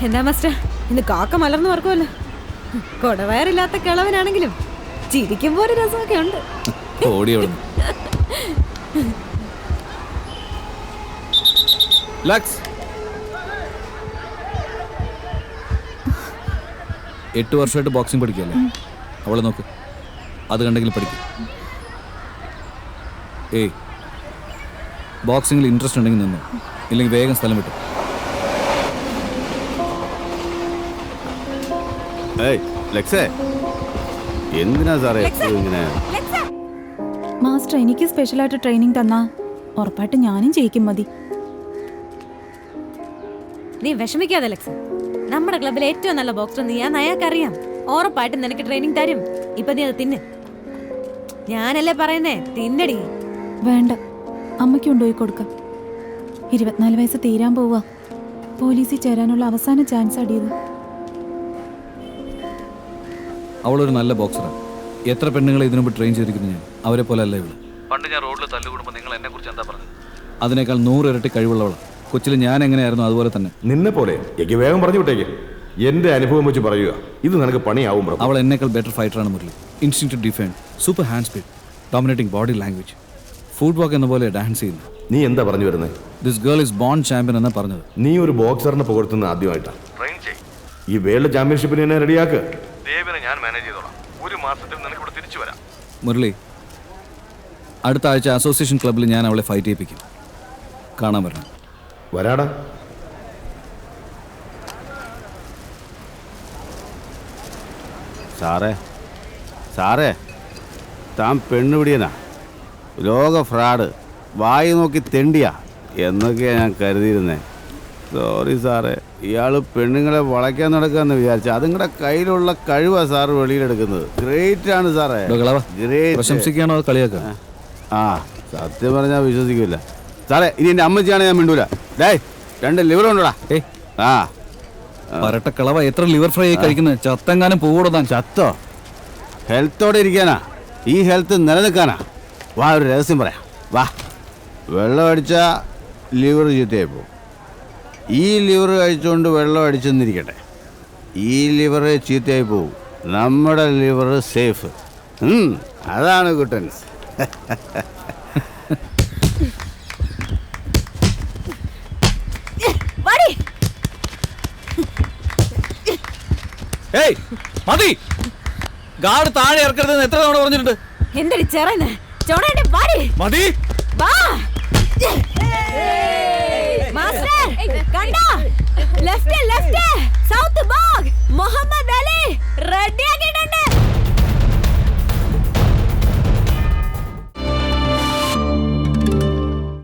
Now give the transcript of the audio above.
എന്താ മാസ്റ്റർ, ഇന്ന് കാക്ക മലർന്നു പറക്കുമല്ലോ. കൊടവയറില്ലാത്ത കിളവനാണെങ്കിലും ചിരിക്കുമ്പോ ഒരു രസമൊക്കെ ഉണ്ട്. ലക്സ് 8 വർഷമായിട്ട് ബോക്സിംഗ് പഠിക്കുകയല്ലേ? അവളെ നോക്ക്, അത് കണ്ടെങ്കിലും പഠിക്കും. ഏയ്, ബോക്സിംഗിൽ ഇൻട്രസ്റ്റ് ഉണ്ടെങ്കിൽ നിന്നു, ഇല്ലെങ്കിൽ വേഗം സ്ഥലം വിട്ടു. എന്തിനാ സാറേ ഇങ്ങനെ? മാസ്റ്റർ എനിക്ക് സ്പെഷ്യലായിട്ട് ട്രെയിനിങ് തന്നാ ഉറപ്പായിട്ട് ഞാനും ജയിക്കും. മതി, നീ വിഷമിക്കാതെ ലക്സ്. നമ്മുടെ ക്ലബിലെ ഏറ്റവും നല്ല ബോക്സർ നീയാന്ന് അയാൾക്കറിയാം. ഉറപ്പായിട്ട് നിനക്ക് ട്രെയിനിങ് തരും. ഇപ്പൊ നീ അത് തിന്ന്. ഞാനല്ലേ പറയുന്നേ, തിന്നടി. വേണ്ട, അമ്മയ്ക്ക് കൊണ്ടുപോയി കൊടുക്കാം. 24 വയസ്സ് തീരാൻ പോവാ. പോലീസിൽ ചേരാനുള്ള അവസാന ചാൻസ് അടിയത്. അവളൊരു നല്ല ബോക്സറാണ്. എത്ര പെണ്ണുങ്ങളെ ഇതിനു മുമ്പ് ട്രെയിൻ ചെയ്തിരിക്കുന്നു ഞാൻ. അവരെ പോലെ അല്ല ഇവള്. പണ്ട് ഞാൻ റോഡിൽ തല്ലുകൂടുമ്പോൾ നിങ്ങൾ എന്നെ കുറിച്ച് എന്താ പറഞ്ഞത്? അതിനേക്കാൾ 100 ഇരട്ടി കഴിവുള്ളവളാണ്. കൊച്ചിൽ ഞാൻ എങ്ങനെയായിരുന്നു അതുപോലെ തന്നെ. നിന്നെ പോലെ എനിക്ക് വേഗം പറഞ്ഞു വിട്ടേക്ക്. എന്റെ അനുഭവം വെച്ച് പറയുക, ഇത് നിനക്ക് പണിയാവും. അവൾ എന്നേക്കാൾ ബെറ്റർ ഫൈറ്ററാണ് Murali. Instinctive defence, super hand speed, dominating body language, footwork എന്ന പോലെ ഡാൻസ് ചെയ്യുന്നു. നീ എന്താ പറഞ്ഞു വരുന്നത്? This girl is born champion എന്നാ പറഞ്ഞത്. നീ ഒരു ബോക്സറിനെ പുകഴ്ത്തുന്ന ആദ്യമായിട്ടാണ്. ഈ വേൾഡ് ചാമ്പ്യൻഷിപ്പിന് എന്നെ റെഡിയാക്ക്. ദേവിനെ ഞാൻ മാനേജ് ചെയ്തോളാം. ഒരു മാസത്തിൽ നിനക്ക് ഇവിടെ തിരിച്ചു വരാം. മുരളി, അടുത്ത ആഴ്ച അസോസിയേഷൻ ക്ലബ്ബിൽ ഞാൻ അവളെ ഫൈറ്റ് ചെയ്യിപ്പിക്കും. കാണാൻ വരണം. വരാടാ. സാറേ താൻ പെണ്ണുപിടിയനാ, ലോക ഫ്രാഡ്, വായി നോക്കി തെണ്ടിയാ എന്നൊക്കെയാണ് ഞാൻ കരുതിയിരുന്നേ. സോറി സാറേ, ഇയാൾ പെണ്ണുങ്ങളെ വളയ്ക്കാൻ നടക്കാന്ന് വിചാരിച്ച അതുങ്ങളുടെ കയ്യിലുള്ള കഴിവാണ് സാറ് വെളിയിലെടുക്കുന്നത്. ഗ്രേറ്റ് ആണ് സാറേ, പ്രശംസിക്കാനോ കളിയാക്കുക? ആ, സത്യം പറഞ്ഞാൽ വിശ്വസിക്കില്ല സാറേ. ഇനി എൻ്റെ അമ്മച്ചിയാണ് ഞാൻ മിണ്ടൂല. ഡേ, 2 ലിവർ ഉണ്ടോടാ? ആ, പരട്ട കളവ, എത്ര ലിവർ ഫ്രൈ ആയി കഴിക്കുന്നത്? ചത്തെങ്ങാനും പോകൂടാ. ചത്തോ? ഹെൽത്തോടെ ഇരിക്കാനാ, ഈ ഹെൽത്ത് നിലനിൽക്കാനാ. വാ, ഒരു രഹസ്യം പറയാം. വാ, വെള്ളം അടിച്ചാൽ ലിവർ ചീത്തയായി പോകും. ഈ ലിവർ കഴിച്ചുകൊണ്ട് വെള്ളം അടിച്ചെന്നിരിക്കട്ടെ, ഈ ലിവർ ചീത്തയായി പോകും. നമ്മുടെ ലിവർ സേഫ്. അതാണ് ഗുട്ടൻസ്. മതി, ഗാർഡ് താഴെ ഇറക്കരുതെന്ന് എത്ര തവണ പറഞ്ഞിട്ടുണ്ട്? എന്തടി ചേർന്ന് ചോണേണ്ടി വാടി. മതി, വാ. മാസ്റ്റർ കണ്ടോ? ലെഫ്റ്റ്